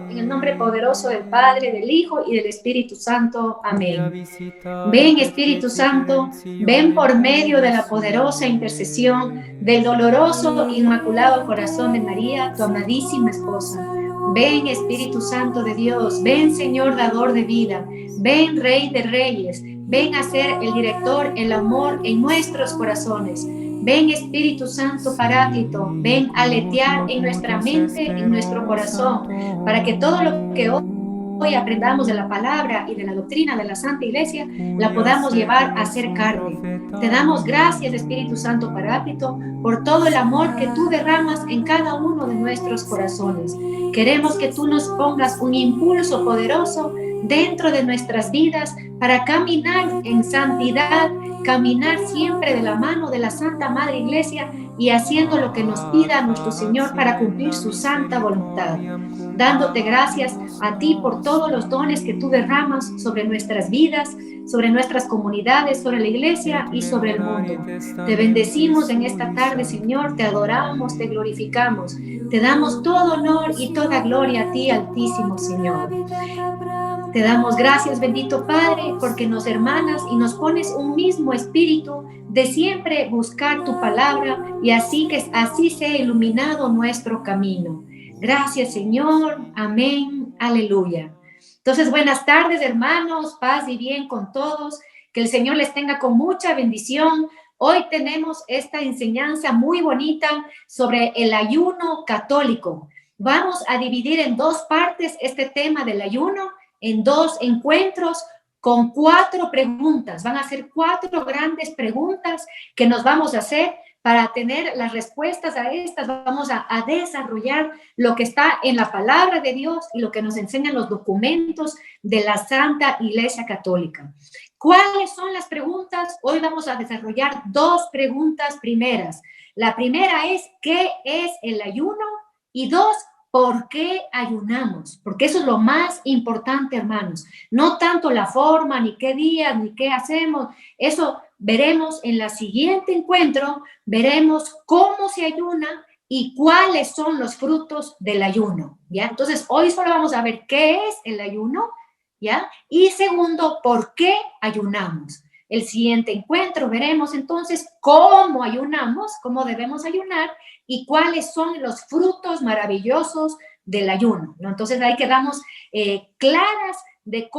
En el nombre poderoso del Padre, del Hijo y del Espíritu Santo. Amén. Ven, Espíritu Santo, ven por medio de la poderosa intercesión del doloroso e inmaculado corazón de María, tu amadísima esposa. Ven, Espíritu Santo de Dios, ven, Señor dador de vida, ven, Rey de Reyes, ven a ser el director, el amor en nuestros corazones. Ven, Espíritu Santo Paráclito, ven a aletear en nuestra mente, en nuestro corazón, para que todo lo que hoy aprendamos de la palabra y de la doctrina de la Santa Iglesia, la podamos llevar a ser carne. Te damos gracias, Espíritu Santo Paráclito, por todo el amor que tú derramas en cada uno de nuestros corazones. Queremos que tú nos pongas un impulso poderoso dentro de nuestras vidas para caminar en santidad, caminar siempre de la mano de la Santa Madre Iglesia y haciendo lo que nos pida nuestro Señor para cumplir su santa voluntad. Dándote gracias a ti por todos los dones que tú derramas sobre nuestras vidas, sobre nuestras comunidades, sobre la iglesia y sobre el mundo. Te bendecimos en esta tarde, Señor, te adoramos, te glorificamos, te damos todo honor y toda gloria a ti, Altísimo Señor. Te damos gracias, bendito Padre, porque nos hermanas y nos pones un mismo espíritu de siempre buscar tu palabra y así sea iluminado nuestro camino. Gracias, Señor. Amén. Aleluya. Entonces, buenas tardes, hermanos. Paz y bien con todos. Que el Señor les tenga con mucha bendición. Hoy tenemos esta enseñanza muy bonita sobre el ayuno católico. Vamos a dividir en dos partes este tema del ayuno, en dos encuentros con 4 preguntas. Van a ser 4 grandes preguntas que nos vamos a hacer. Para tener las respuestas a estas, vamos a desarrollar lo que está en la palabra de Dios y lo que nos enseñan los documentos de la Santa Iglesia Católica. ¿Cuáles son las preguntas? Hoy vamos a desarrollar 2 preguntas primeras. La primera es, ¿qué es el ayuno? Y 2, ¿por qué ayunamos? Porque eso es lo más importante, hermanos. No tanto la forma, ni qué días, ni qué hacemos. Eso veremos en el siguiente encuentro, veremos cómo se ayuna y cuáles son los frutos del ayuno, ¿ya? Entonces, hoy solo vamos a ver qué es el ayuno, ¿ya? Y segundo, ¿por qué ayunamos? El siguiente encuentro veremos entonces cómo ayunamos, cómo debemos ayunar y cuáles son los frutos maravillosos del ayuno, ¿no? Entonces ahí quedamos claras de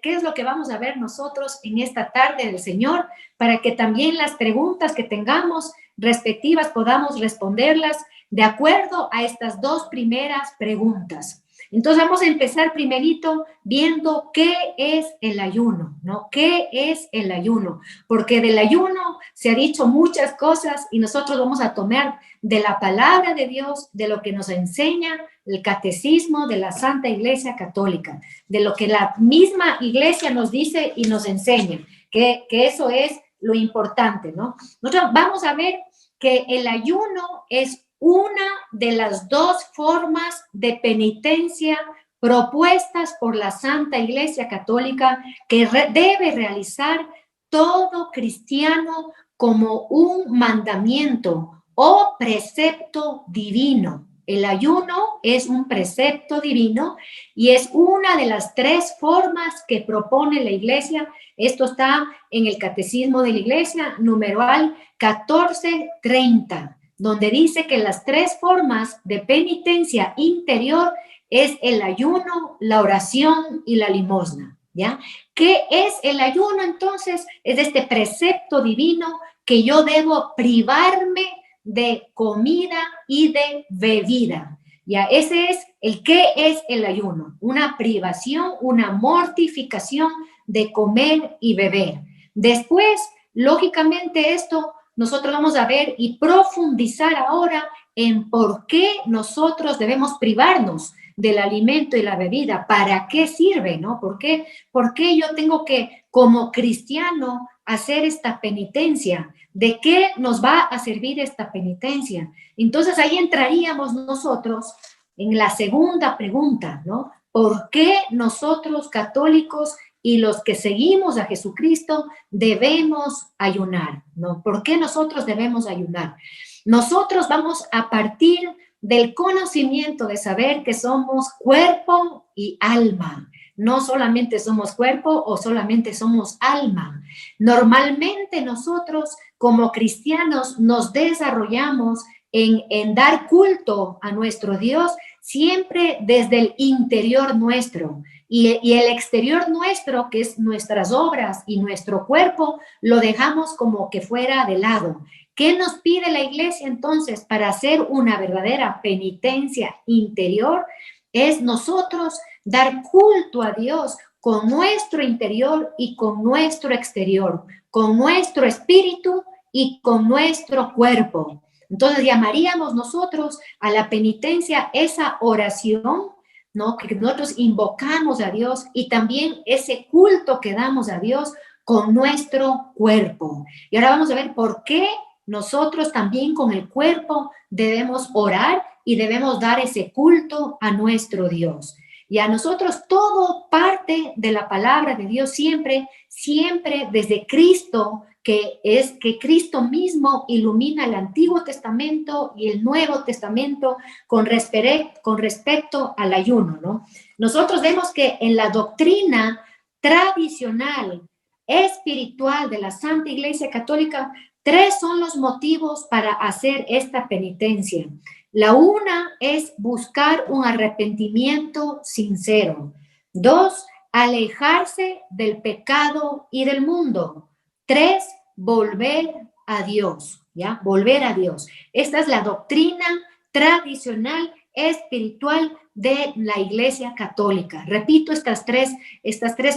qué es lo que vamos a ver nosotros en esta tarde del Señor, para que también las preguntas que tengamos respectivas podamos responderlas de acuerdo a estas 2 primeras preguntas. Entonces vamos a empezar primerito viendo qué es el ayuno, ¿no? ¿Qué es el ayuno? Porque del ayuno se ha dicho muchas cosas y nosotros vamos a tomar de la palabra de Dios, de lo que nos enseña el catecismo de la Santa Iglesia Católica, de lo que la misma Iglesia nos dice y nos enseña, que eso es lo importante, ¿no? Nosotros vamos a ver que el ayuno es una de las 2 formas de penitencia propuestas por la Santa Iglesia Católica que debe realizar todo cristiano como un mandamiento o precepto divino. El ayuno es un precepto divino y es una de las 3 formas que propone la Iglesia. Esto está en el Catecismo de la Iglesia, numeral 1430, donde dice que las 3 formas de penitencia interior es el ayuno, la oración y la limosna, ¿ya? ¿Qué es el ayuno entonces? Es este precepto divino que yo debo privarme de comida y de bebida. Ya, ese es el qué es el ayuno, una privación, una mortificación de comer y beber. Después, lógicamente esto nosotros vamos a ver y profundizar ahora en por qué nosotros debemos privarnos del alimento y la bebida, para qué sirve, ¿no? ¿Por qué yo tengo que, como cristiano, hacer esta penitencia? ¿De qué nos va a servir esta penitencia? Entonces ahí entraríamos nosotros en la segunda pregunta, ¿no? ¿Por qué nosotros católicos y los que seguimos a Jesucristo debemos ayunar, ¿no? ¿Por qué nosotros debemos ayunar? Nosotros vamos a partir del conocimiento, de saber que somos cuerpo y alma. No solamente somos cuerpo o solamente somos alma. Normalmente nosotros como cristianos nos desarrollamos en dar culto a nuestro Dios siempre desde el interior nuestro. Y el exterior nuestro, que es nuestras obras y nuestro cuerpo, lo dejamos como que fuera de lado. ¿Qué nos pide la iglesia entonces para hacer una verdadera penitencia interior? Es nosotros dar culto a Dios con nuestro interior y con nuestro exterior, con nuestro espíritu y con nuestro cuerpo. Entonces llamaríamos nosotros a la penitencia esa oración, ¿no? Que nosotros invocamos a Dios y también ese culto que damos a Dios con nuestro cuerpo. Y ahora vamos a ver por qué nosotros también con el cuerpo debemos orar y debemos dar ese culto a nuestro Dios. Y a nosotros todo parte de la palabra de Dios siempre, siempre desde Cristo, que es que Cristo mismo ilumina el Antiguo Testamento y el Nuevo Testamento con respecto al ayuno, ¿no? Nosotros vemos que en la doctrina tradicional, espiritual de la Santa Iglesia Católica, tres son los motivos para hacer esta penitencia. La una es buscar un arrepentimiento sincero. Dos, alejarse del pecado y del mundo. Tres, volver a Dios, ¿ya? Volver a Dios. Esta es la doctrina tradicional espiritual de la Iglesia Católica. Repito estas tres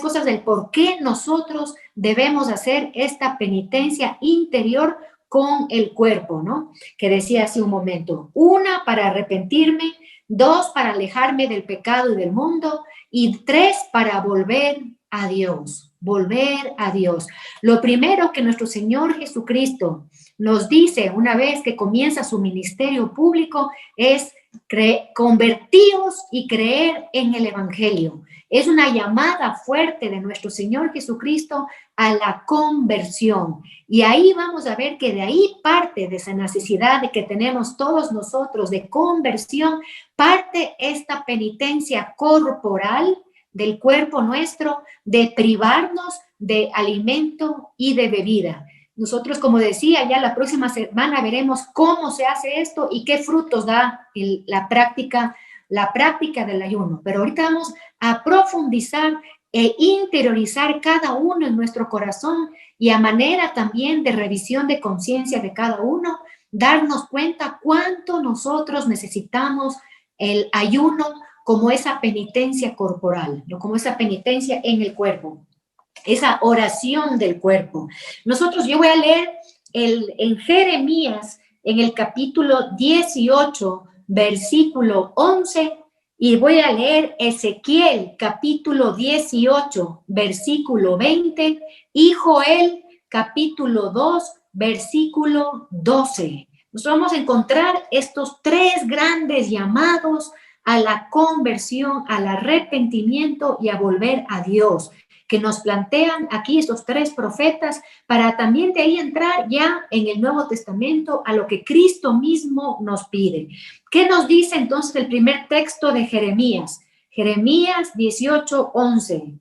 cosas del por qué nosotros debemos hacer esta penitencia interior con el cuerpo, ¿no? Que decía hace un momento. Una, para arrepentirme. Dos, para alejarme del pecado y del mundo. Y tres, para volver a Dios. Volver a Dios. Lo primero que nuestro Señor Jesucristo nos dice una vez que comienza su ministerio público es convertíos y creer en el Evangelio. Es una llamada fuerte de nuestro Señor Jesucristo a la conversión. Y ahí vamos a ver que de ahí parte de esa necesidad de que tenemos todos nosotros de conversión, parte esta penitencia corporal del cuerpo nuestro, de privarnos de alimento y de bebida. Nosotros, como decía, ya la próxima semana veremos cómo se hace esto y qué frutos da la práctica del ayuno. Pero ahorita vamos a profundizar e interiorizar cada uno en nuestro corazón y a manera también de revisión de conciencia de cada uno, darnos cuenta cuánto nosotros necesitamos el ayuno como esa penitencia corporal, ¿no? Como esa penitencia en el cuerpo, esa oración del cuerpo. Yo voy a leer en Jeremías, en el capítulo 18, versículo 11, y voy a leer Ezequiel, capítulo 18, versículo 20, y Joel, capítulo 2, versículo 12. Nos vamos a encontrar estos tres grandes llamados a la conversión, al arrepentimiento y a volver a Dios, que nos plantean aquí estos tres profetas para también de ahí entrar ya en el Nuevo Testamento a lo que Cristo mismo nos pide. ¿Qué nos dice entonces el primer texto de Jeremías? Jeremías 18, 11.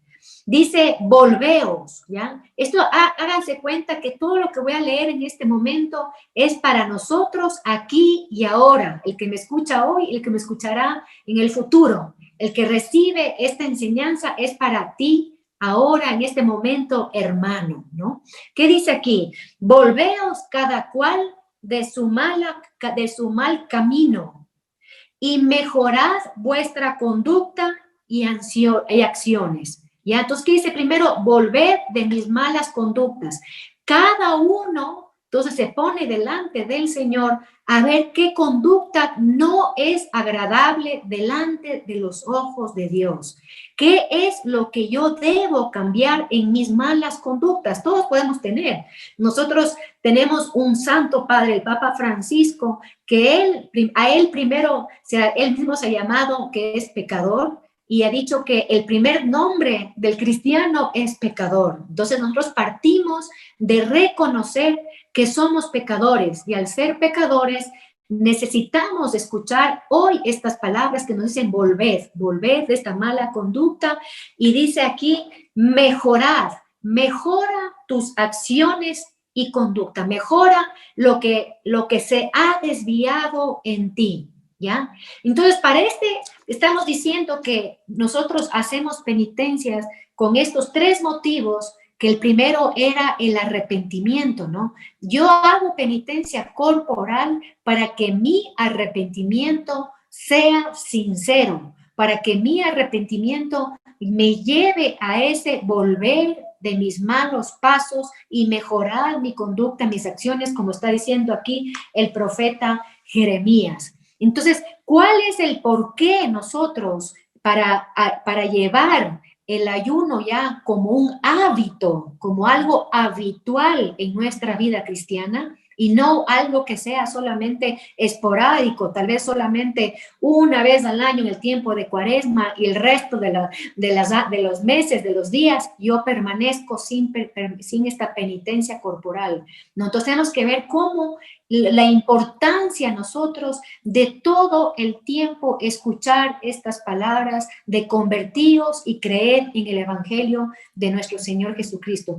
Dice, volveos, ¿ya? Esto, háganse cuenta que todo lo que voy a leer en este momento es para nosotros aquí y ahora. El que me escucha hoy, el que me escuchará en el futuro. El que recibe esta enseñanza es para ti, ahora, en este momento, hermano, ¿no? ¿Qué dice aquí? Volveos cada cual de su mal camino y mejorad vuestra conducta y acciones. ¿Ya? Entonces, ¿qué dice primero? Volver de mis malas conductas. Cada uno, entonces, se pone delante del Señor a ver qué conducta no es agradable delante de los ojos de Dios. ¿Qué es lo que yo debo cambiar en mis malas conductas? Todos podemos tener. Nosotros tenemos un santo padre, el Papa Francisco, que a él primero, él mismo se ha llamado que es pecador, y ha dicho que el primer nombre del cristiano es pecador. Entonces nosotros partimos de reconocer que somos pecadores y al ser pecadores necesitamos escuchar hoy estas palabras que nos dicen volved, volved de esta mala conducta. Y dice aquí, mejora tus acciones y conducta, mejora lo que se ha desviado en ti, ¿ya? Entonces, estamos diciendo que nosotros hacemos penitencias con estos tres motivos, que el primero era el arrepentimiento, ¿no? Yo hago penitencia corporal para que mi arrepentimiento sea sincero, para que mi arrepentimiento me lleve a ese volver de mis malos pasos y mejorar mi conducta, mis acciones, como está diciendo aquí el profeta Jeremías. Entonces, ¿cuál es el por qué nosotros para llevar el ayuno ya como un hábito, como algo habitual en nuestra vida cristiana? Y no algo que sea solamente esporádico, tal vez solamente una vez al año en el tiempo de Cuaresma, y el resto de los meses, de los días, yo permanezco sin esta penitencia corporal, ¿no? Entonces tenemos que ver cómo la importancia nosotros de todo el tiempo escuchar estas palabras, de convertiros y creer en el Evangelio de nuestro Señor Jesucristo,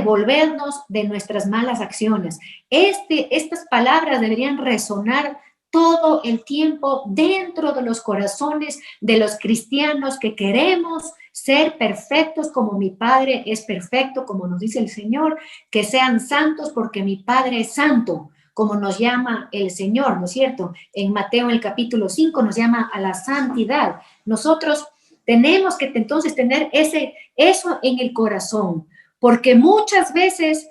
volvernos de nuestras malas acciones. Estas palabras deberían resonar todo el tiempo dentro de los corazones de los cristianos que queremos ser perfectos como mi Padre es perfecto, como nos dice el Señor, que sean santos porque mi Padre es santo, como nos llama el Señor, ¿no es cierto? En Mateo, en el capítulo 5, nos llama a la santidad. Nosotros tenemos que entonces tener eso en el corazón, porque muchas veces,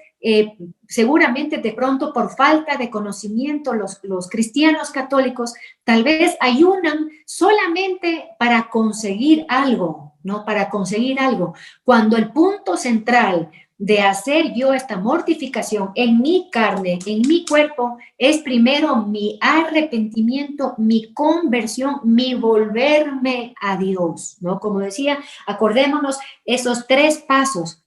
seguramente de pronto por falta de conocimiento, los cristianos católicos tal vez ayunan solamente para conseguir algo, ¿no? Para conseguir algo, cuando el punto central de hacer yo esta mortificación en mi carne, en mi cuerpo, es primero mi arrepentimiento, mi conversión, mi volverme a Dios, ¿no? Como decía, acordémonos esos tres pasos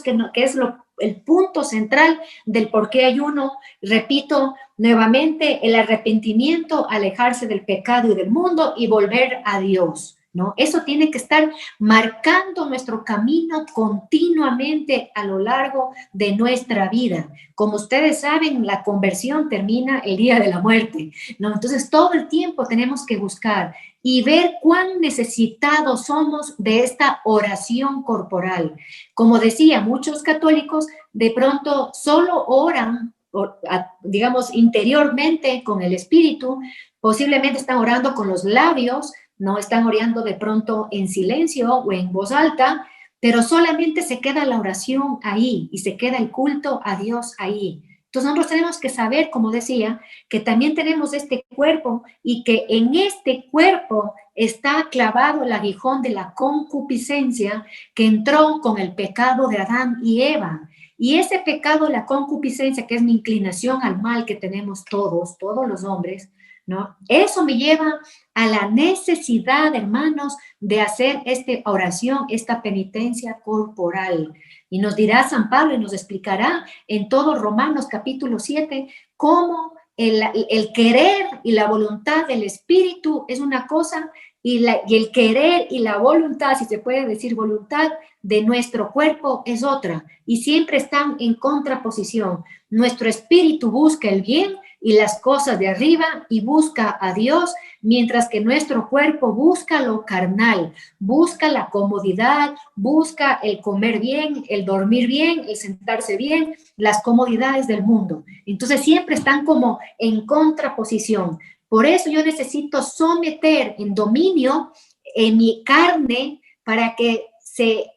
que es el punto central del por qué ayuno. Repito nuevamente, el arrepentimiento, alejarse del pecado y del mundo y volver a Dios, ¿no? Eso tiene que estar marcando nuestro camino continuamente a lo largo de nuestra vida. Como ustedes saben, la conversión termina el día de la muerte, ¿no? Entonces, todo el tiempo tenemos que buscar y ver cuán necesitados somos de esta oración corporal. Como decía, muchos católicos de pronto solo oran, digamos, interiormente con el espíritu, posiblemente están orando con los labios, no están orando de pronto en silencio o en voz alta, pero solamente se queda la oración ahí y se queda el culto a Dios ahí. Entonces nosotros tenemos que saber, como decía, que también tenemos este cuerpo y que en este cuerpo está clavado el aguijón de la concupiscencia que entró con el pecado de Adán y Eva. Y ese pecado, la concupiscencia, que es mi inclinación al mal que tenemos todos los hombres, ¿no? Eso me lleva a la necesidad, hermanos, de hacer esta oración, esta penitencia corporal. Y nos dirá San Pablo y nos explicará en todo Romanos capítulo 7 cómo el querer y la voluntad del Espíritu es una cosa y el querer y la voluntad, si se puede decir voluntad, de nuestro cuerpo es otra. Y siempre están en contraposición. Nuestro espíritu busca el bien y las cosas de arriba y busca a Dios, mientras que nuestro cuerpo busca lo carnal, busca la comodidad, busca el comer bien, el dormir bien, el sentarse bien, las comodidades del mundo. Entonces siempre están como en contraposición. Por eso yo necesito someter en dominio en mi carne para que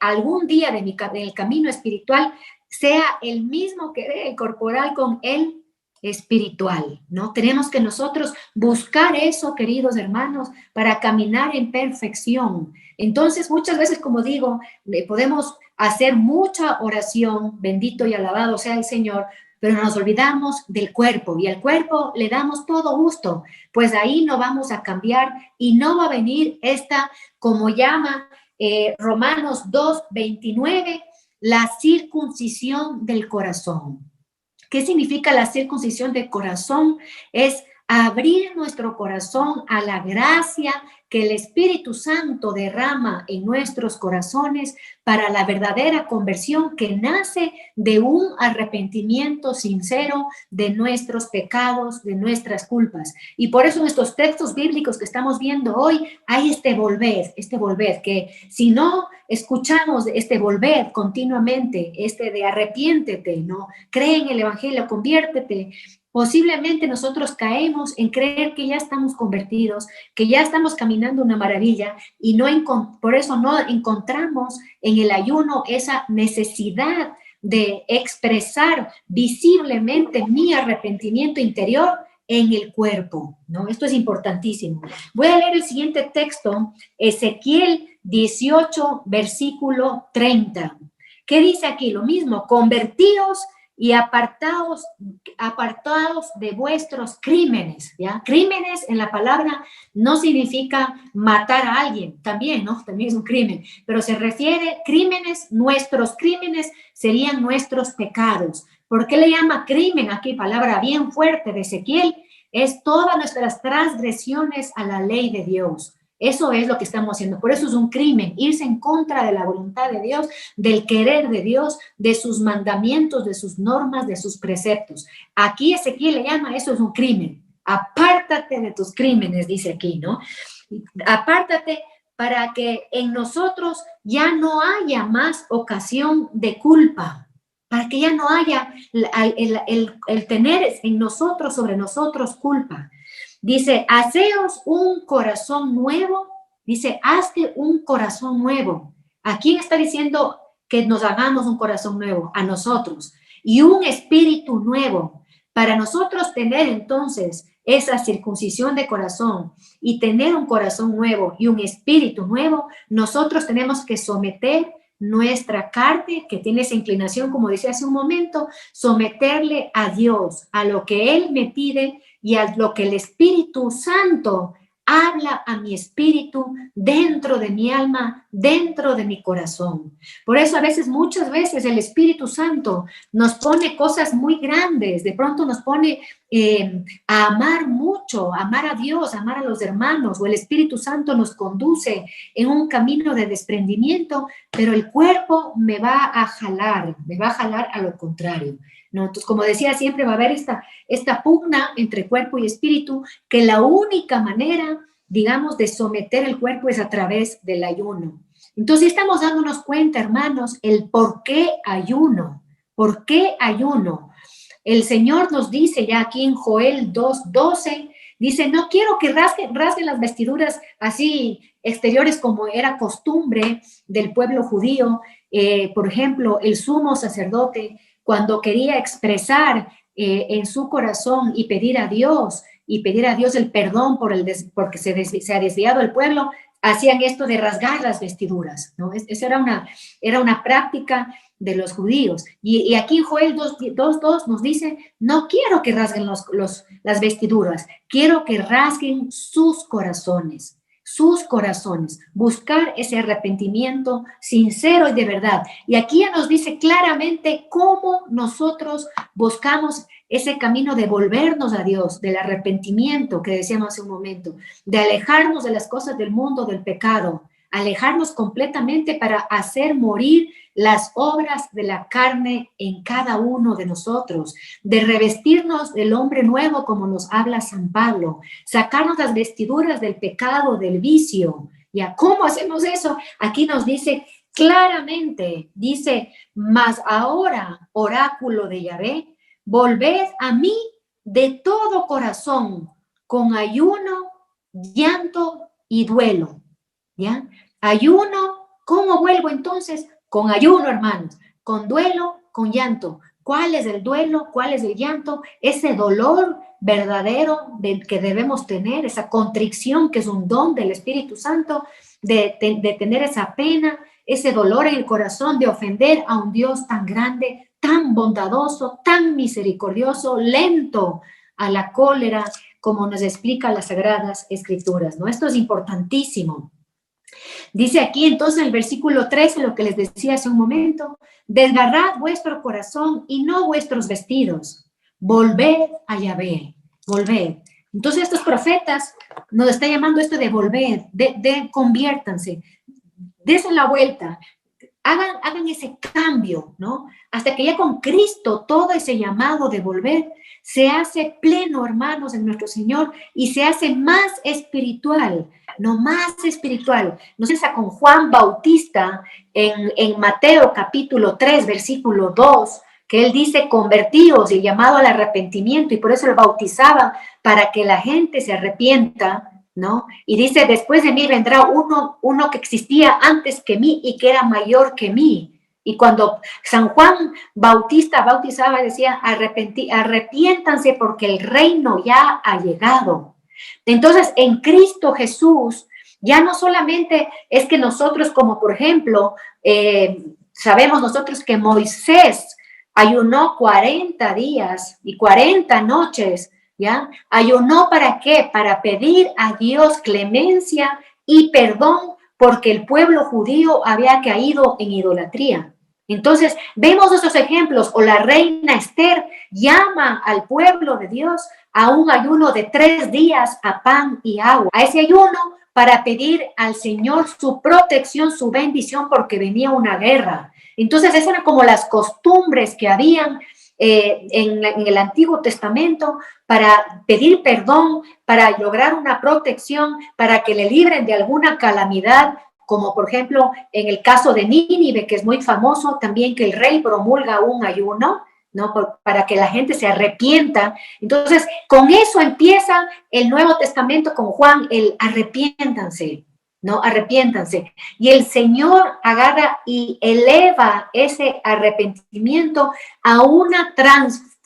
algún día del camino espiritual sea el mismo querer corporal con el espiritual, ¿no? Tenemos que nosotros buscar eso, queridos hermanos, para caminar en perfección. Entonces, muchas veces, como digo, podemos hacer mucha oración, bendito y alabado sea el Señor, pero nos olvidamos del cuerpo y al cuerpo le damos todo gusto, pues ahí no vamos a cambiar y no va a venir esta, como llama Romanos 2:29, la circuncisión del corazón. ¿Qué significa la circuncisión del corazón? Es abrir nuestro corazón a la gracia que el Espíritu Santo derrama en nuestros corazones para la verdadera conversión que nace de un arrepentimiento sincero de nuestros pecados, de nuestras culpas. Y por eso en estos textos bíblicos que estamos viendo hoy hay este volver, que si no escuchamos este volver continuamente, este de arrepiéntete, ¿no? Cree en el Evangelio, conviértete. Posiblemente nosotros caemos en creer que ya estamos convertidos, que ya estamos caminando una maravilla y por eso no encontramos en el ayuno esa necesidad de expresar visiblemente mi arrepentimiento interior en el cuerpo, ¿no? Esto es importantísimo. Voy a leer el siguiente texto, Ezequiel 18, versículo 30. ¿Qué dice aquí? Lo mismo, convertíos y apartados de vuestros crímenes, ¿ya? Crímenes en la palabra no significa matar a alguien, también, ¿no? También es un crimen, pero se refiere crímenes, nuestros crímenes serían nuestros pecados. ¿Por qué le llama crimen aquí? Palabra bien fuerte de Ezequiel, es todas nuestras transgresiones a la ley de Dios. Eso es lo que estamos haciendo. Por eso es un crimen, irse en contra de la voluntad de Dios, del querer de Dios, de sus mandamientos, de sus normas, de sus preceptos. Aquí Ezequiel le llama, eso es un crimen. Apártate de tus crímenes, dice aquí, ¿no? Apártate para que en nosotros ya no haya más ocasión de culpa, para que ya no haya el tener en nosotros, sobre nosotros, culpa. Dice, haceos un corazón nuevo. Dice, hazte un corazón nuevo. ¿A quién está diciendo que nos hagamos un corazón nuevo? A nosotros. Y un espíritu nuevo. Para nosotros tener entonces esa circuncisión de corazón y tener un corazón nuevo y un espíritu nuevo, nosotros tenemos que someter nuestra carne, que tiene esa inclinación, como decía hace un momento, someterle a Dios, a lo que Él me pide y a lo que el Espíritu Santo habla a mi espíritu, dentro de mi alma, dentro de mi corazón. Por eso muchas veces el Espíritu Santo nos pone cosas muy grandes, de pronto nos pone a amar mucho, amar a Dios, amar a los hermanos, o el Espíritu Santo nos conduce en un camino de desprendimiento, pero el cuerpo me va a jalar a lo contrario, ¿no? Entonces, como decía, siempre va a haber esta pugna entre cuerpo y espíritu, que la única manera, digamos, de someter el cuerpo es a través del ayuno. Entonces, estamos dándonos cuenta, hermanos, el por qué ayuno. ¿Por qué ayuno? El Señor nos dice ya aquí en Joel 2:12, dice, no quiero que rasguen las vestiduras así exteriores como era costumbre del pueblo judío. Por ejemplo, el sumo sacerdote, cuando quería expresar en su corazón y pedir a Dios el perdón porque se ha desviado el pueblo, hacían esto de rasgar las vestiduras, ¿no? Esa era una práctica de los judíos. Y aquí Joel 2:2 nos dice, no quiero que rasguen las vestiduras, quiero que rasguen sus corazones, buscar ese arrepentimiento sincero y de verdad. Y aquí ya nos dice claramente cómo nosotros buscamos ese camino de volvernos a Dios, del arrepentimiento que decíamos hace un momento, de alejarnos de las cosas del mundo, del pecado, alejarnos completamente para hacer morir las obras de la carne en cada uno de nosotros, de revestirnos del hombre nuevo como nos habla San Pablo, sacarnos las vestiduras del pecado, del vicio. ¿Ya cómo hacemos eso? Aquí nos dice claramente, dice, mas ahora, oráculo de Yahvé, volved a mí de todo corazón, con ayuno, llanto y duelo. ¿Ya? Ayuno, ¿cómo vuelvo entonces? Con ayuno, hermanos, con duelo, con llanto. ¿Cuál es el duelo? ¿Cuál es el llanto? Ese dolor verdadero que debemos tener, esa contrición que es un don del Espíritu Santo, de tener esa pena, ese dolor en el corazón de ofender a un Dios tan grande, tan bondadoso, tan misericordioso, lento a la cólera, como nos explica las Sagradas Escrituras, ¿no? Esto es importantísimo. Dice aquí entonces en el versículo 13, lo que les decía hace un momento, desgarrad vuestro corazón y no vuestros vestidos, volved a Yahvé, volved. Entonces estos profetas nos están llamando esto de volver, de conviértanse, desen la vuelta, hagan ese cambio, ¿no? Hasta que ya con Cristo todo ese llamado de volver se hace pleno, hermanos, en nuestro Señor y se hace más espiritual, no más espiritual. Nos pasa con Juan Bautista en Mateo capítulo 3, versículo 2, que él dice convertidos y llamado al arrepentimiento, y por eso lo bautizaba para que la gente se arrepienta, ¿no? Y dice, después de mí vendrá uno que existía antes que mí y que era mayor que mí. Y cuando San Juan Bautista bautizaba, decía, arrepiéntanse porque el reino ya ha llegado. Entonces, en Cristo Jesús, ya no solamente es que nosotros, como por ejemplo, sabemos nosotros que Moisés ayunó 40 días y 40 noches, ¿ya? ¿Ayunó para qué? Para pedir a Dios clemencia y perdón porque el pueblo judío había caído en idolatría. Entonces, vemos esos ejemplos, o la reina Esther llama al pueblo de Dios a un ayuno de 3 días a pan y agua, a ese ayuno para pedir al Señor su protección, su bendición, porque venía una guerra. Entonces, esas eran como las costumbres que habían en el Antiguo Testamento para pedir perdón, para lograr una protección, para que le libren de alguna calamidad, como por ejemplo en el caso de Nínive, que es muy famoso también, que el rey promulga un ayuno, ¿no? Para que la gente se arrepienta. Entonces, con eso empieza el Nuevo Testamento con Juan, el arrepiéntanse, ¿no? Arrepiéntanse. Y el Señor agarra y eleva ese arrepentimiento a una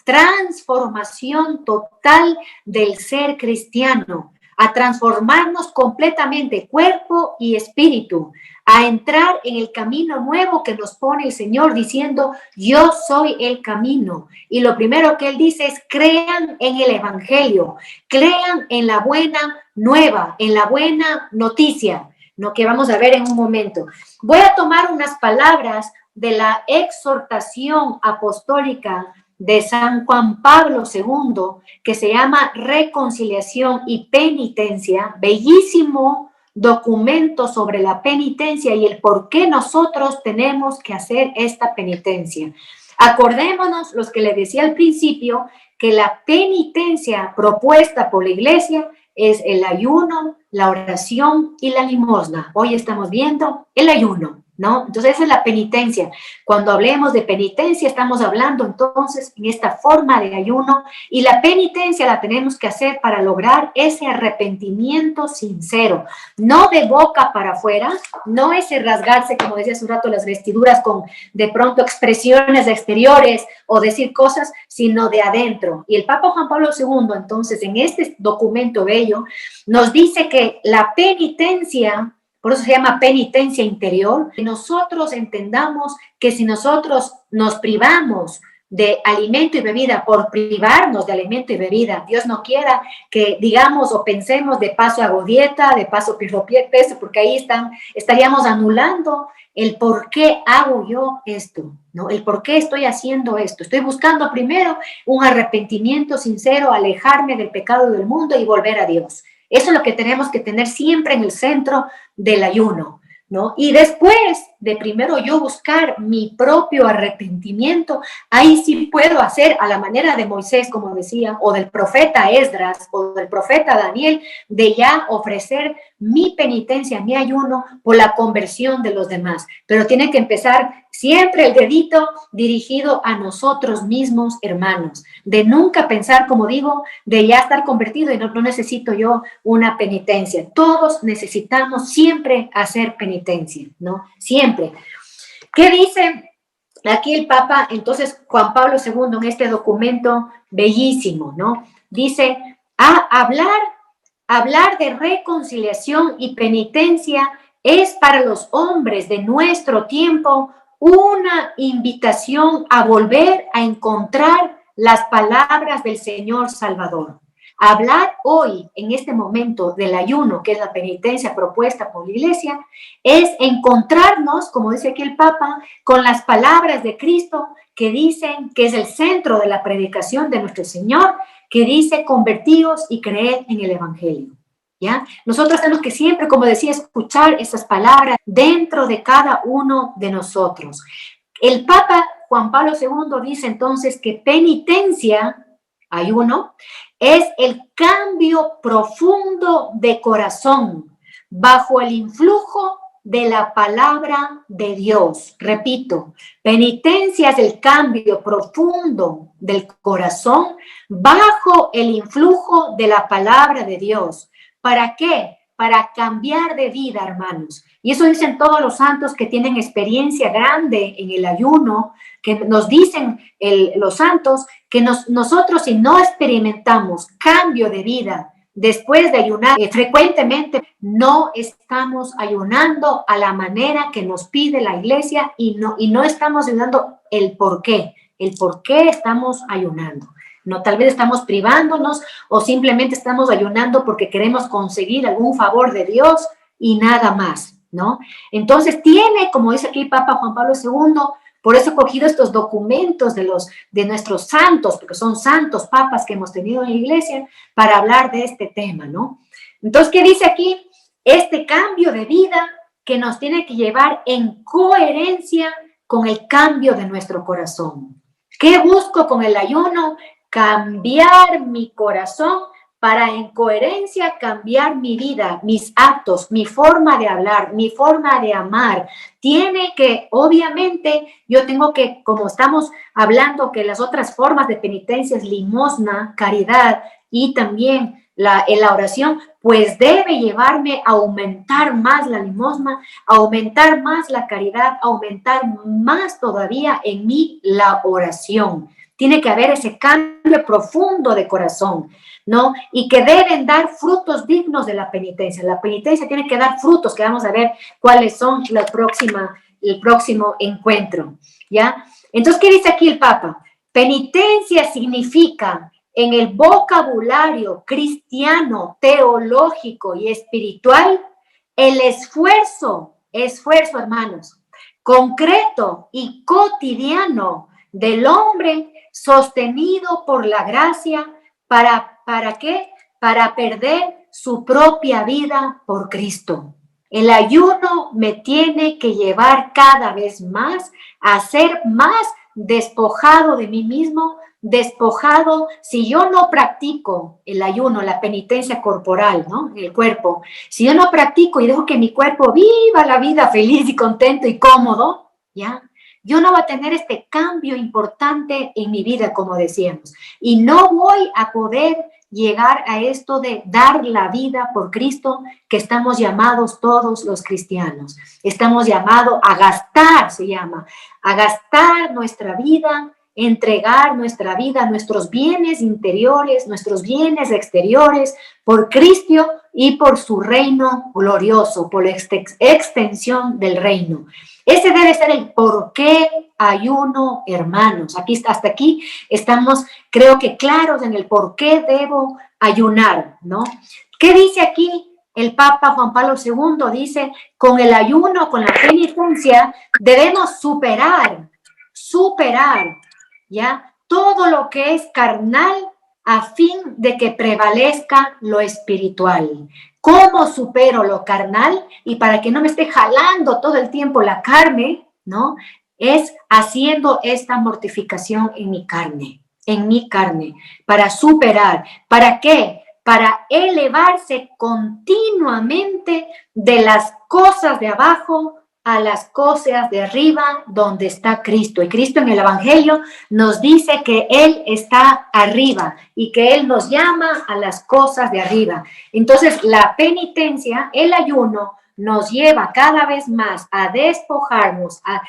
transformación total del ser cristiano, a transformarnos completamente, cuerpo y espíritu, a entrar en el camino nuevo que nos pone el Señor diciendo, yo soy el camino. Y lo primero que Él dice es, crean en el Evangelio, crean en la buena nueva, en la buena noticia, ¿no? Que vamos a ver en un momento. Voy a tomar unas palabras de la exhortación apostólica de San Juan Pablo II, que se llama Reconciliación y Penitencia, bellísimo documento sobre la penitencia y el por qué nosotros tenemos que hacer esta penitencia. Acordémonos, los que les decía al principio, que la penitencia propuesta por la Iglesia es el ayuno, la oración y la limosna. Hoy estamos viendo el ayuno, ¿no? Entonces esa es la penitencia. Cuando hablemos de penitencia estamos hablando entonces en esta forma de ayuno, y la penitencia la tenemos que hacer para lograr ese arrepentimiento sincero, no de boca para afuera, no ese rasgarse, como decía hace un rato, las vestiduras con de pronto expresiones exteriores o decir cosas, sino de adentro. Y el Papa Juan Pablo II, entonces, en este documento bello, nos dice que la penitencia, por eso se llama penitencia interior, que nosotros entendamos que si nosotros nos privamos de alimento y bebida por privarnos de alimento y bebida, Dios no quiera que digamos o pensemos de paso hago dieta, de paso pierdo peso, porque ahí estaríamos anulando el por qué hago yo esto, ¿no? El por qué estoy haciendo esto. Estoy buscando primero un arrepentimiento sincero, alejarme del pecado del mundo y volver a Dios. Eso es lo que tenemos que tener siempre en el centro del ayuno, ¿no? Y después de primero yo buscar mi propio arrepentimiento, ahí sí puedo hacer a la manera de Moisés, como decía, o del profeta Esdras, o del profeta Daniel, de ya ofrecer mi penitencia, mi ayuno por la conversión de los demás. Pero tiene que empezar siempre el dedito dirigido a nosotros mismos, hermanos, de nunca pensar, como digo, de ya estar convertido y no necesito yo una penitencia. Todos necesitamos siempre hacer penitencia, ¿no? Siempre. ¿Qué dice aquí el Papa? Entonces, Juan Pablo II, en este documento bellísimo, ¿no? Dice, hablar de reconciliación y penitencia es para los hombres de nuestro tiempo una invitación a volver a encontrar las palabras del Señor Salvador, hablar hoy, en este momento del ayuno, que es la penitencia propuesta por la Iglesia, es encontrarnos, como dice aquí el Papa, con las palabras de Cristo que dicen que es el centro de la predicación de nuestro Señor, que dice convertíos y creed en el Evangelio. ¿Ya? Nosotros tenemos que siempre, como decía, escuchar esas palabras dentro de cada uno de nosotros. El Papa Juan Pablo II dice entonces que penitencia, ayuno, es el cambio profundo de corazón bajo el influjo de la palabra de Dios. Repito, penitencia es el cambio profundo del corazón bajo el influjo de la palabra de Dios. ¿Para qué? Para cambiar de vida, hermanos. Y eso dicen todos los santos que tienen experiencia grande en el ayuno, que nos dicen los santos que nosotros si no experimentamos cambio de vida después de ayunar frecuentemente, no estamos ayunando a la manera que nos pide la Iglesia y no estamos ayunando el por qué estamos ayunando. No, tal vez estamos privándonos o simplemente estamos ayunando porque queremos conseguir algún favor de Dios y nada más, ¿no? Entonces tiene, como dice aquí Papa Juan Pablo II, por eso he cogido estos documentos de nuestros santos, porque son santos papas que hemos tenido en la Iglesia, para hablar de este tema, ¿no? Entonces, ¿qué dice aquí? Este cambio de vida que nos tiene que llevar en coherencia con el cambio de nuestro corazón. ¿Qué busco con el ayuno? Cambiar mi corazón para en coherencia cambiar mi vida, mis actos, mi forma de hablar, mi forma de amar. Tiene que, obviamente, yo tengo que, como estamos hablando que las otras formas de penitencia es limosna, caridad y también en la oración, pues debe llevarme a aumentar más la limosna, a aumentar más la caridad, a aumentar más todavía en mí la oración. Tiene que haber ese cambio profundo de corazón, ¿no? Y que deben dar frutos dignos de la penitencia. La penitencia tiene que dar frutos, que vamos a ver cuáles son el próximo encuentro, ¿ya? Entonces, ¿qué dice aquí el Papa? Penitencia significa, en el vocabulario cristiano, teológico y espiritual, el esfuerzo, hermanos, concreto y cotidiano del hombre sostenido por la gracia, ¿para qué? Para perder su propia vida por Cristo. El ayuno me tiene que llevar cada vez más a ser más despojado de mí mismo, despojado. Si yo no practico el ayuno, la penitencia corporal, ¿no? El cuerpo, si yo no practico y dejo que mi cuerpo viva la vida feliz y contento y cómodo, ¿ya? Yo no voy a tener este cambio importante en mi vida, como decíamos, y no voy a poder llegar a esto de dar la vida por Cristo, que estamos llamados todos los cristianos. Estamos llamados a gastar, se llama, a gastar nuestra vida, entregar nuestra vida, nuestros bienes interiores, nuestros bienes exteriores, por Cristo y por su reino glorioso, por la extensión del reino. Ese debe ser el por qué ayuno, hermanos. Hasta aquí estamos, creo que claros en el por qué debo ayunar, ¿no? ¿Qué dice aquí el Papa Juan Pablo II? Dice, con el ayuno, con la penitencia, debemos superar, ¿ya? Todo lo que es carnal a fin de que prevalezca lo espiritual. ¿Cómo supero lo carnal? Y para que no me esté jalando todo el tiempo la carne, ¿no? Es haciendo esta mortificación en mi carne, para superar. ¿Para qué? Para elevarse continuamente de las cosas de abajo a las cosas de arriba donde está Cristo. Y Cristo en el Evangelio nos dice que Él está arriba y que Él nos llama a las cosas de arriba. Entonces, la penitencia, el ayuno, nos lleva cada vez más a despojarnos, a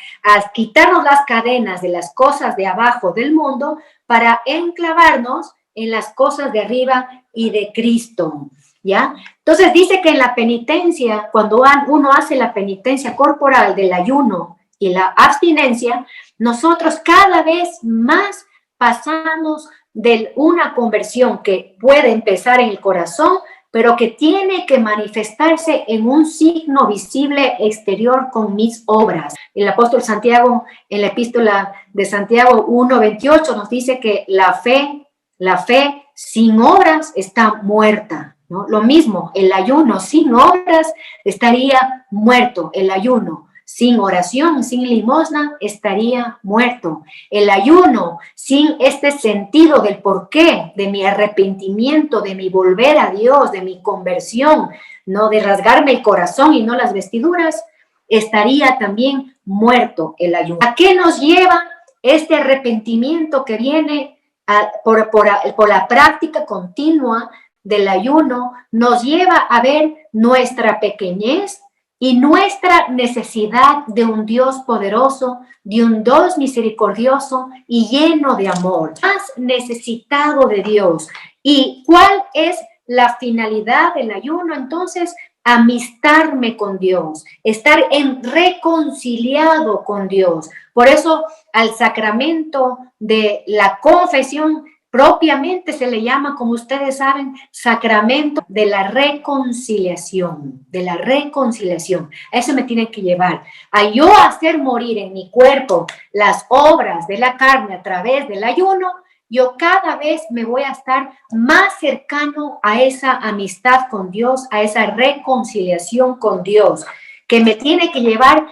quitarnos las cadenas de las cosas de abajo del mundo para enclavarnos en las cosas de arriba y de Cristo. ¿Ya? Entonces dice que en la penitencia, cuando uno hace la penitencia corporal del ayuno y la abstinencia, nosotros cada vez más pasamos de una conversión que puede empezar en el corazón, pero que tiene que manifestarse en un signo visible exterior con mis obras. El apóstol Santiago, en la epístola de Santiago 1:28, nos dice que la fe sin obras está muerta, ¿no? Lo mismo, el ayuno sin obras estaría muerto. El ayuno sin oración, sin limosna, estaría muerto. El ayuno sin este sentido del porqué, de mi arrepentimiento, de mi volver a Dios, de mi conversión, no de rasgarme el corazón y no las vestiduras, estaría también muerto el ayuno. ¿A qué nos lleva este arrepentimiento que viene por la práctica continua del ayuno? Nos lleva a ver nuestra pequeñez y nuestra necesidad de un Dios poderoso, de un Dios misericordioso y lleno de amor, más necesitado de Dios. ¿Y cuál es la finalidad del ayuno? Entonces, amistarme con Dios, estar reconciliado con Dios. Por eso, al sacramento de la confesión propiamente se le llama, como ustedes saben, sacramento de la reconciliación, de la reconciliación. Eso me tiene que llevar a yo hacer morir en mi cuerpo las obras de la carne a través del ayuno. Yo cada vez me voy a estar más cercano a esa amistad con Dios, a esa reconciliación con Dios, que me tiene que llevar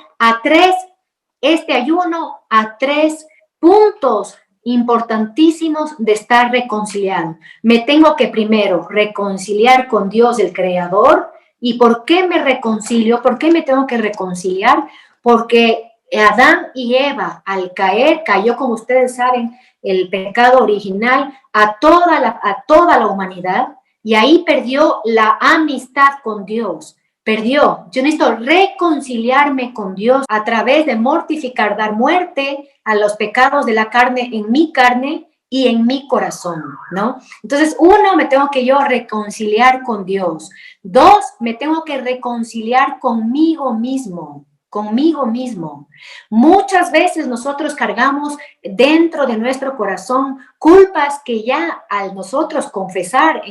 este ayuno a tres puntos importantísimos de estar reconciliado. Me tengo que primero reconciliar con Dios, el Creador. ¿Y por qué me reconcilio? ¿Por qué me tengo que reconciliar? Porque Adán y Eva, al caer, cayó, como ustedes saben, el pecado original a toda la humanidad, y ahí perdió la amistad con Dios. Perdió. Yo necesito reconciliarme con Dios a través de mortificar, dar muerte a los pecados de la carne en mi carne y en mi corazón, ¿no? Entonces, uno, me tengo que yo reconciliar con Dios. Dos, me tengo que reconciliar conmigo mismo. Conmigo mismo. Muchas veces nosotros cargamos dentro de nuestro corazón culpas que ya al nosotros confesar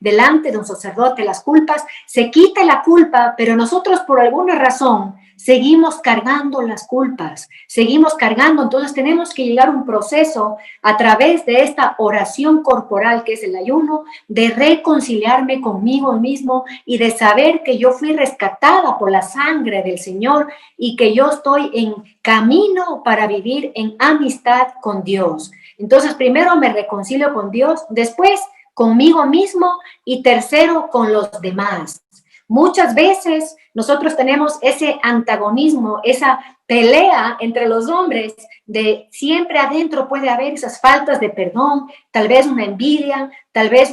delante de un sacerdote las culpas, se quita la culpa, pero nosotros por alguna razón seguimos cargando las culpas, seguimos cargando. Entonces tenemos que llegar a un proceso a través de esta oración corporal que es el ayuno, de reconciliarme conmigo mismo y de saber que yo fui rescatada por la sangre del Señor y que yo estoy en camino para vivir en amistad con Dios. Entonces, primero me reconcilio con Dios, después conmigo mismo y tercero con los demás. Muchas veces nosotros tenemos ese antagonismo, esa pelea entre los hombres de siempre adentro puede haber esas faltas de perdón, tal vez una envidia, tal vez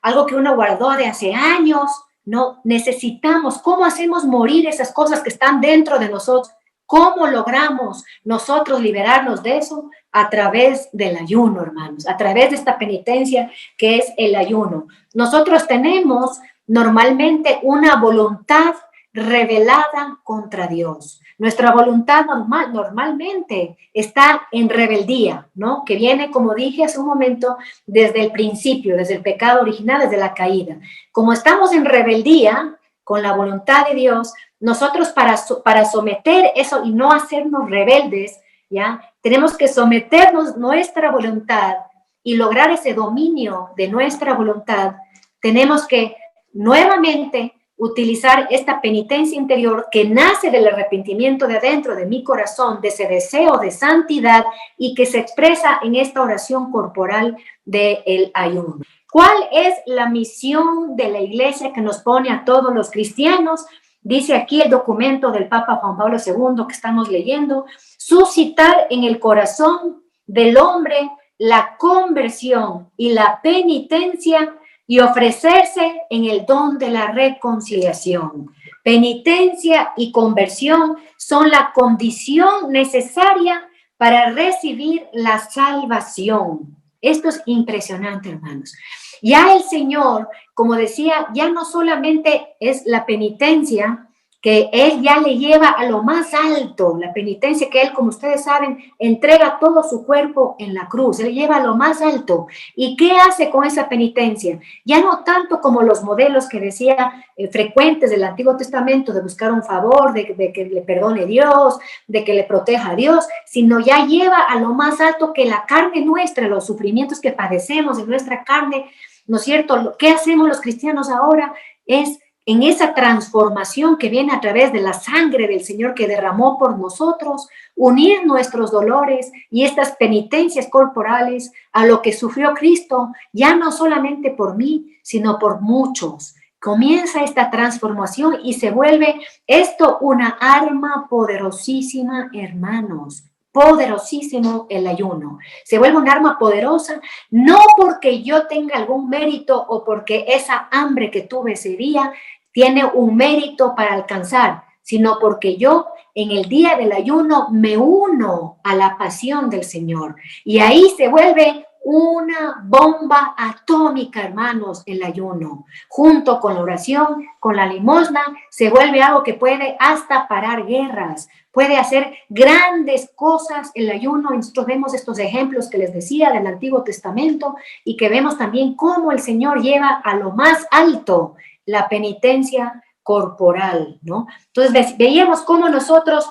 algo que uno guardó de hace años. No, necesitamos, ¿cómo hacemos morir esas cosas que están dentro de nosotros? ¿Cómo logramos nosotros liberarnos de eso? A través del ayuno, hermanos, a través de esta penitencia que es el ayuno. Nosotros tenemos normalmente una voluntad rebelada contra Dios. Nuestra voluntad normalmente está en rebeldía, ¿no? Que viene, como dije hace un momento, desde el principio, desde el pecado original, desde la caída. Como estamos en rebeldía con la voluntad de Dios, nosotros para someter eso y no hacernos rebeldes, ¿ya? Tenemos que someternos nuestra voluntad y lograr ese dominio de nuestra voluntad. Tenemos que nuevamente utilizar esta penitencia interior que nace del arrepentimiento de adentro de mi corazón, de ese deseo de santidad y que se expresa en esta oración corporal del ayuno. ¿Cuál es la misión de la Iglesia que nos pone a todos los cristianos? Dice aquí el documento del Papa Juan Pablo II que estamos leyendo: suscitar en el corazón del hombre la conversión y la penitencia y ofrecerse en el don de la reconciliación. Penitencia y conversión son la condición necesaria para recibir la salvación. Esto es impresionante, hermanos. Ya el Señor, como decía, ya no solamente es la penitencia que Él ya le lleva a lo más alto, la penitencia que Él, como ustedes saben, entrega todo su cuerpo en la cruz, Él lleva a lo más alto. ¿Y qué hace con esa penitencia? Ya no tanto como los modelos que decía frecuentes del Antiguo Testamento, de buscar un favor, de que le perdone Dios, de que le proteja a Dios, sino ya lleva a lo más alto que la carne nuestra, los sufrimientos que padecemos en nuestra carne, ¿no es cierto? ¿Qué hacemos los cristianos ahora? Es en esa transformación que viene a través de la sangre del Señor que derramó por nosotros, unir nuestros dolores y estas penitencias corporales a lo que sufrió Cristo, ya no solamente por mí, sino por muchos. Comienza esta transformación y se vuelve esto una arma poderosísima, hermanos. Poderosísimo el ayuno. Se vuelve un arma poderosa, no porque yo tenga algún mérito o porque esa hambre que tuve ese día tiene un mérito para alcanzar, sino porque yo en el día del ayuno me uno a la pasión del Señor. Y ahí se vuelve una bomba atómica, hermanos, el ayuno. Junto con la oración, con la limosna, se vuelve algo que puede hasta parar guerras, puede hacer grandes cosas el ayuno. Nosotros vemos estos ejemplos que les decía del Antiguo Testamento y que vemos también cómo el Señor lleva a lo más alto la penitencia corporal, ¿no? Entonces veíamos cómo nosotros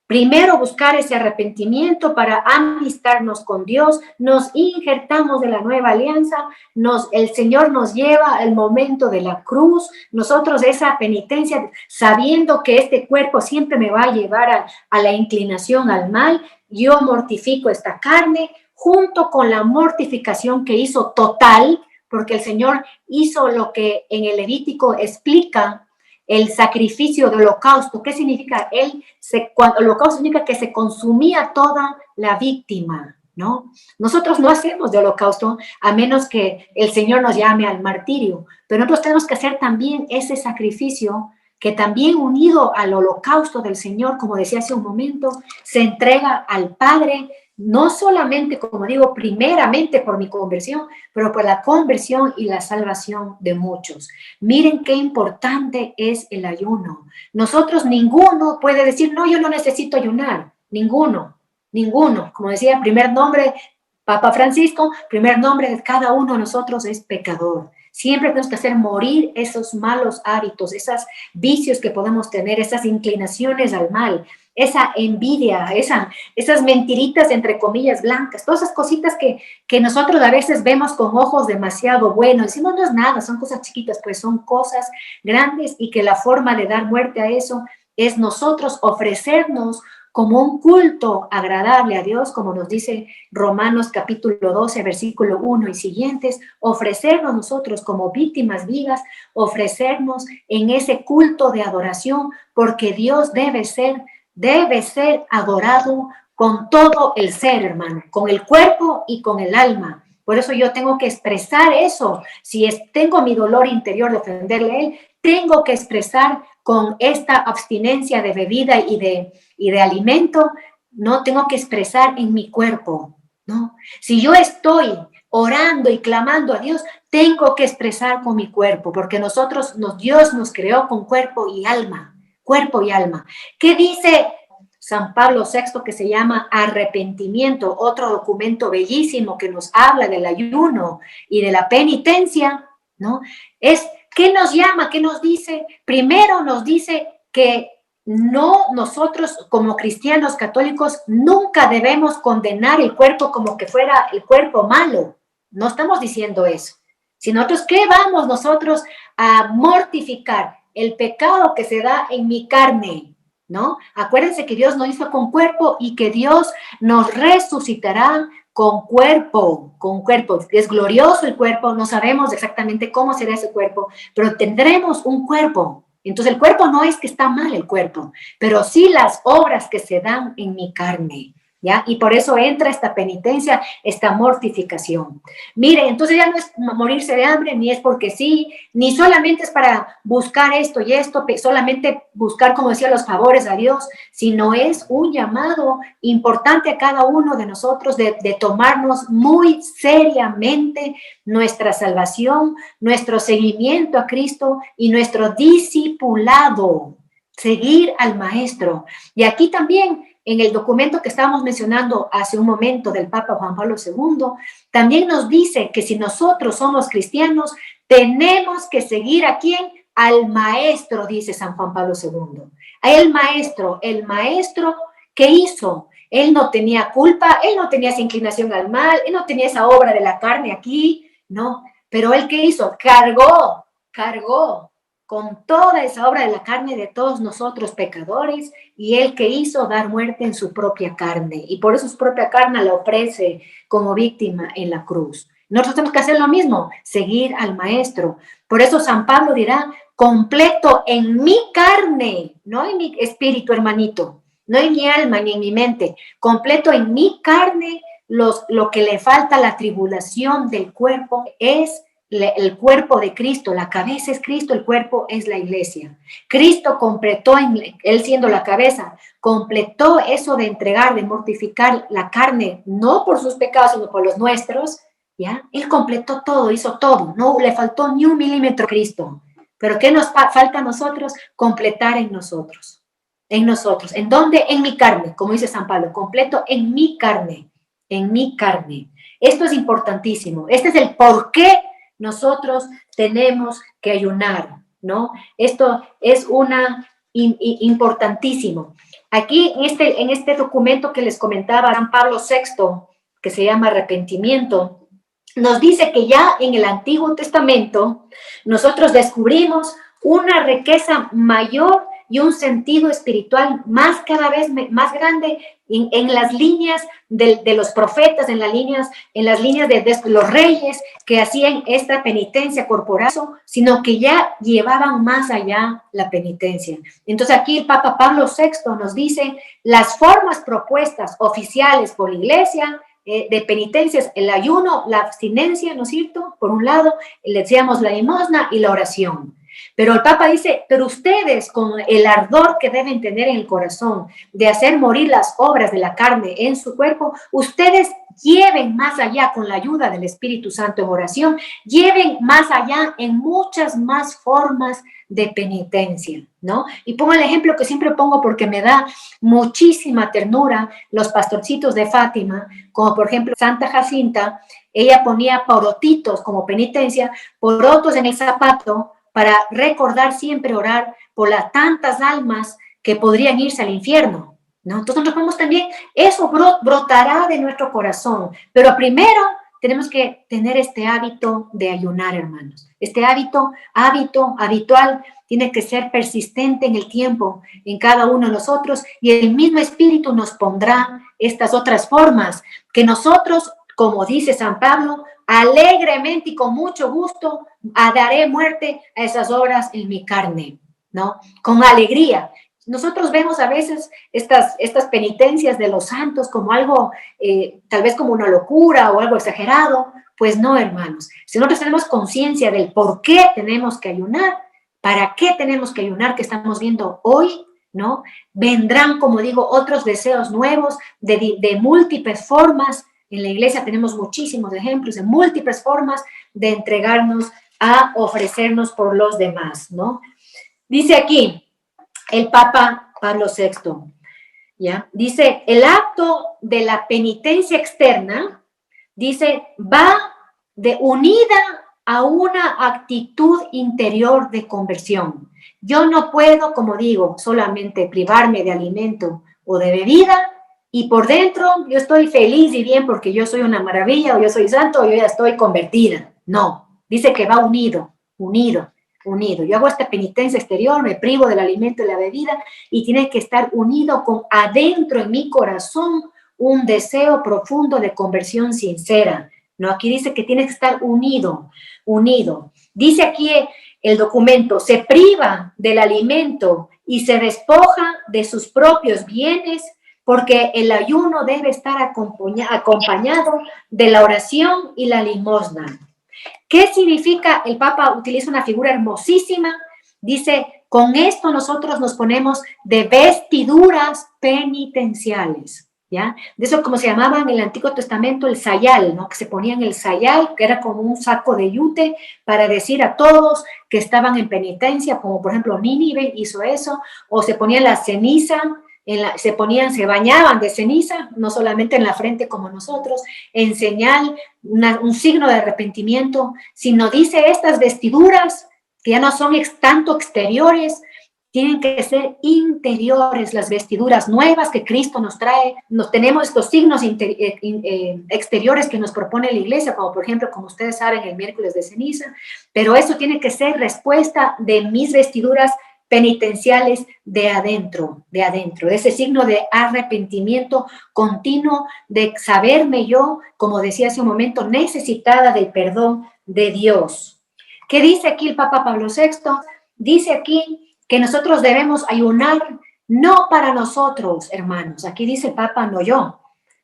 primero buscar ese arrepentimiento para amistarnos con Dios, nos injertamos de la nueva alianza, el Señor nos lleva al momento de la cruz, nosotros esa penitencia, sabiendo que este cuerpo siempre me va a llevar a la inclinación al mal, yo mortifico esta carne, junto con la mortificación que hizo total, porque el Señor hizo lo que en el Levítico explica el sacrificio de holocausto. ¿Qué significa? Holocausto significa que se consumía toda la víctima, ¿no? Nosotros no hacemos de holocausto a menos que el Señor nos llame al martirio, pero nosotros tenemos que hacer también ese sacrificio que también unido al holocausto del Señor, como decía hace un momento, se entrega al Padre, no solamente, como digo, primeramente por mi conversión, pero por la conversión y la salvación de muchos. Miren qué importante es el ayuno. Nosotros ninguno puede decir, no, yo no necesito ayunar. Ninguno. Como decía, primer nombre, Papa Francisco, primer nombre de cada uno de nosotros es pecador. Siempre tenemos que hacer morir esos malos hábitos, esos vicios que podemos tener, esas inclinaciones al mal, esa envidia, esas mentiritas entre comillas blancas, todas esas cositas que nosotros a veces vemos con ojos demasiado buenos. Decimos, no es nada, son cosas chiquitas, pues son cosas grandes y que la forma de dar muerte a eso es nosotros ofrecernos como un culto agradable a Dios, como nos dice Romanos capítulo 12, versículo 1 y siguientes, ofrecernos nosotros como víctimas vivas, ofrecernos en ese culto de adoración, porque Dios debe ser adorado con todo el ser, hermano, con el cuerpo y con el alma. Por eso yo tengo que expresar eso. Si tengo mi dolor interior de ofenderle a Él, tengo que expresar con esta abstinencia de bebida y de alimento, no tengo que expresar en mi cuerpo, ¿no? Si yo estoy orando y clamando a Dios, tengo que expresar con mi cuerpo, porque Dios nos creó con cuerpo y alma. ¿Qué dice San Pablo VI que se llama arrepentimiento? Otro documento bellísimo que nos habla del ayuno y de la penitencia, ¿no? ¿Qué nos llama? ¿Qué nos dice? Primero nos dice que nosotros como cristianos católicos nunca debemos condenar el cuerpo como que fuera el cuerpo malo. No estamos diciendo eso. Si nosotros, ¿qué vamos nosotros a mortificar? El pecado que se da en mi carne, ¿no? Acuérdense que Dios nos hizo con cuerpo y que Dios nos resucitará con cuerpo. Es glorioso el cuerpo, no sabemos exactamente cómo será ese cuerpo, pero tendremos un cuerpo. Entonces el cuerpo no es que está mal el cuerpo, pero sí las obras que se dan en mi carne, ¿ya? Y por eso entra esta penitencia, esta mortificación. Mire, entonces ya no es morirse de hambre, ni es porque sí, ni solamente es para buscar esto y esto, solamente buscar, como decía, los favores a Dios, sino es un llamado importante a cada uno de nosotros de tomarnos muy seriamente nuestra salvación, nuestro seguimiento a Cristo y nuestro discipulado, seguir al Maestro. Y aquí también, en el documento que estábamos mencionando hace un momento del Papa Juan Pablo II, también nos dice que si nosotros somos cristianos, tenemos que seguir a quién, al Maestro, dice San Juan Pablo II. El Maestro, ¿qué hizo? Él no tenía culpa, él no tenía esa inclinación al mal, él no tenía esa obra de la carne aquí, no, pero él ¿qué hizo? Cargó con toda esa obra de la carne de todos nosotros pecadores, y él que hizo dar muerte en su propia carne, y por eso su propia carne la ofrece como víctima en la cruz. Nosotros tenemos que hacer lo mismo, seguir al Maestro. Por eso San Pablo dirá, completo en mi carne, no en mi espíritu, hermanito, no en mi alma ni en mi mente, completo en mi carne, lo que le falta, la tribulación del cuerpo, es el cuerpo de Cristo. La cabeza es Cristo, el cuerpo es la iglesia. Cristo completó, él siendo la cabeza, completó eso de entregar, de mortificar la carne, no por sus pecados, sino por los nuestros, ¿ya? Él completó todo, hizo todo, no le faltó ni un milímetro a Cristo. Pero ¿qué nos falta a nosotros? Completar en nosotros. En nosotros. ¿En dónde? En mi carne, como dice San Pablo, completo en mi carne, en mi carne. Esto es importantísimo. Este es el por qué nosotros tenemos que ayunar, ¿no? Esto es importantísimo. Aquí en este documento que les comentaba San Pablo VI, que se llama Arrepentimiento, nos dice que ya en el Antiguo Testamento nosotros descubrimos una riqueza mayor y un sentido espiritual cada vez más grande en las líneas de los profetas, en las líneas de los reyes que hacían esta penitencia corporal, sino que ya llevaban más allá la penitencia. Entonces aquí el Papa Pablo VI nos dice las formas propuestas oficiales por la Iglesia de penitencias: el ayuno, la abstinencia, ¿no es cierto? Por un lado, le decíamos la limosna y la oración. Pero el Papa dice, pero ustedes, con el ardor que deben tener en el corazón de hacer morir las obras de la carne en su cuerpo, ustedes lleven más allá con la ayuda del Espíritu Santo en oración, lleven más allá en muchas más formas de penitencia, ¿no? Y pongo el ejemplo que siempre pongo porque me da muchísima ternura, los pastorcitos de Fátima, como por ejemplo Santa Jacinta. Ella ponía porotitos como penitencia, porotos en el zapato, para recordar siempre orar por las tantas almas que podrían irse al infierno, ¿no? Entonces nosotros vamos también, eso brotará de nuestro corazón, pero primero tenemos que tener este hábito de ayunar, hermanos. Este hábito habitual, tiene que ser persistente en el tiempo, en cada uno de nosotros, y el mismo Espíritu nos pondrá estas otras formas que nosotros, como dice San Pablo, alegremente y con mucho gusto daré muerte a esas obras en mi carne, ¿no? Con alegría. Nosotros vemos a veces estas penitencias de los santos como algo, tal vez como una locura o algo exagerado. Pues no, hermanos. Si nosotros tenemos conciencia del por qué tenemos que ayunar, para qué tenemos que ayunar, que estamos viendo hoy, ¿no? Vendrán, como digo, otros deseos nuevos de múltiples formas. En la iglesia tenemos muchísimos ejemplos de múltiples formas de entregarnos a ofrecernos por los demás, ¿no? Dice aquí el Papa Pablo VI, ¿ya? Dice, el acto de la penitencia externa, dice, va unida a una actitud interior de conversión. Yo no puedo, como digo, solamente privarme de alimento o de bebida, y por dentro yo estoy feliz y bien porque yo soy una maravilla, o yo soy santo, o yo ya estoy convertida. No, dice que va unido. Yo hago esta penitencia exterior, me privo del alimento y la bebida, y tiene que estar unido con adentro en mi corazón un deseo profundo de conversión sincera. No, aquí dice que tiene que estar unido. Dice aquí el documento, se priva del alimento y se despoja de sus propios bienes porque el ayuno debe estar acompañado de la oración y la limosna. ¿Qué significa? El Papa utiliza una figura hermosísima, dice, con esto nosotros nos ponemos de vestiduras penitenciales, ¿ya? De eso como se llamaba en el Antiguo Testamento el sayal, ¿no? Que se ponían el sayal, que era como un saco de yute para decir a todos que estaban en penitencia, como por ejemplo Nínive hizo eso, o se ponían la ceniza, se bañaban de ceniza, no solamente en la frente como nosotros, en señal, un signo de arrepentimiento, sino dice estas vestiduras que ya no son tanto exteriores, tienen que ser interiores, las vestiduras nuevas que Cristo nos trae. Tenemos estos signos exteriores que nos propone la iglesia, como por ejemplo, como ustedes saben, el miércoles de ceniza, pero eso tiene que ser respuesta de mis vestiduras penitenciales de adentro, de ese signo de arrepentimiento continuo, de saberme yo, como decía hace un momento, necesitada del perdón de Dios. ¿Qué dice aquí el Papa Pablo VI? Dice aquí que nosotros debemos ayunar no para nosotros, hermanos. Aquí dice el Papa, no yo,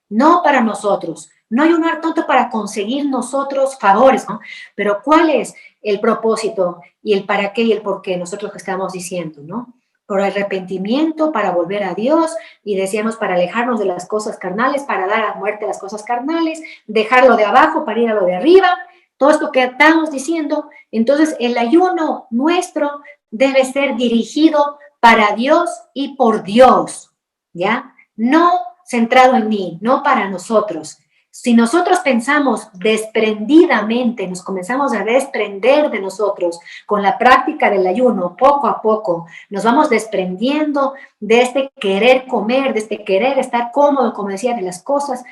no para nosotros. No ayunar tanto para conseguir nosotros favores, ¿no? Pero ¿cuál es el propósito y el para qué y el por qué? Nosotros que estamos diciendo, ¿no? Por arrepentimiento, para volver a Dios, y decíamos para alejarnos de las cosas carnales, para dar a muerte a las cosas carnales, dejarlo de abajo para ir a lo de arriba, todo esto que estamos diciendo. Entonces el ayuno nuestro debe ser dirigido para Dios y por Dios, ¿ya? No centrado en mí, no para nosotros. Si nosotros pensamos desprendidamente, nos comenzamos a desprender de nosotros con la práctica del ayuno, poco a poco, nos vamos desprendiendo de este querer comer, de este querer estar cómodo, como decía, de las cosas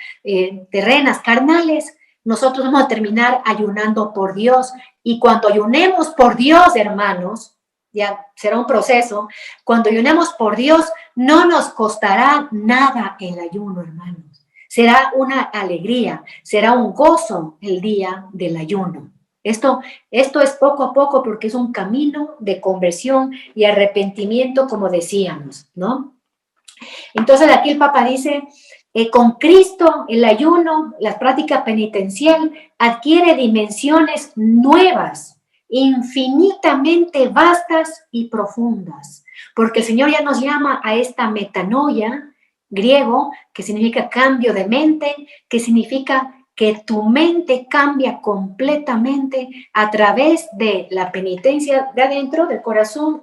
terrenas, carnales. Nosotros vamos a terminar ayunando por Dios. Y cuando ayunemos por Dios, hermanos, ya será un proceso, cuando ayunemos por Dios, no nos costará nada el ayuno, hermanos. Será una alegría, será un gozo el día del ayuno. Esto es poco a poco porque es un camino de conversión y arrepentimiento, como decíamos, ¿no? Entonces aquí el Papa dice, con Cristo el ayuno, la práctica penitencial adquiere dimensiones nuevas, infinitamente vastas y profundas, porque el Señor ya nos llama a esta metanoia, griego, que significa cambio de mente, que significa que tu mente cambia completamente a través de la penitencia de adentro del corazón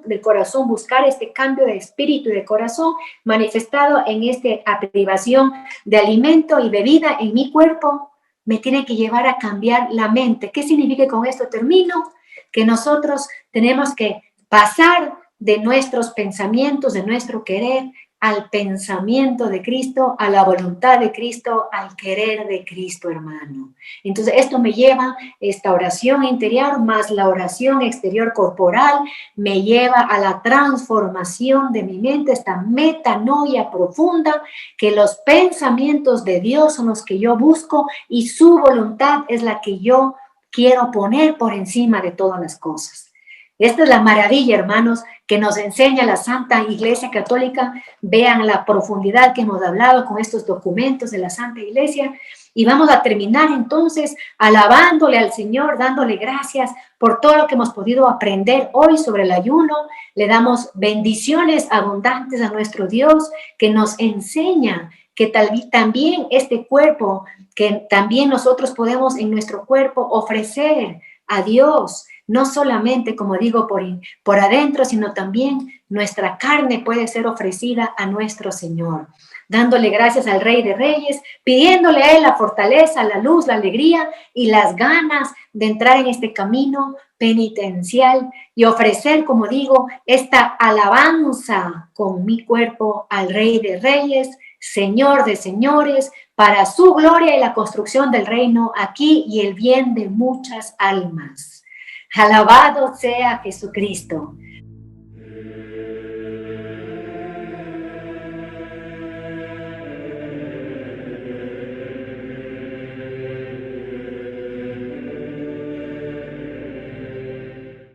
buscar este cambio de espíritu y de corazón manifestado en esta privación de alimento y bebida en mi cuerpo, me tiene que llevar a cambiar la mente. ¿Qué significa? Con esto termino, que nosotros tenemos que pasar de nuestros pensamientos, de nuestro querer, al pensamiento de Cristo, a la voluntad de Cristo, al querer de Cristo, hermano. Entonces, esto me lleva, esta oración interior más la oración exterior corporal, me lleva a la transformación de mi mente, esta metanoia profunda, que los pensamientos de Dios son los que yo busco y su voluntad es la que yo quiero poner por encima de todas las cosas. Esta es la maravilla, hermanos, que nos enseña la Santa Iglesia Católica. Vean la profundidad que hemos hablado con estos documentos de la Santa Iglesia. Y vamos a terminar entonces alabándole al Señor, dándole gracias por todo lo que hemos podido aprender hoy sobre el ayuno. Le damos bendiciones abundantes a nuestro Dios que nos enseña que también este cuerpo, que también nosotros podemos en nuestro cuerpo ofrecer a Dios, no solamente, como digo, por adentro, sino también nuestra carne puede ser ofrecida a nuestro Señor, dándole gracias al Rey de Reyes, pidiéndole a Él la fortaleza, la luz, la alegría y las ganas de entrar en este camino penitencial y ofrecer, como digo, esta alabanza con mi cuerpo al Rey de Reyes, Señor de señores, para su gloria y la construcción del reino aquí y el bien de muchas almas. Alabado sea Jesucristo.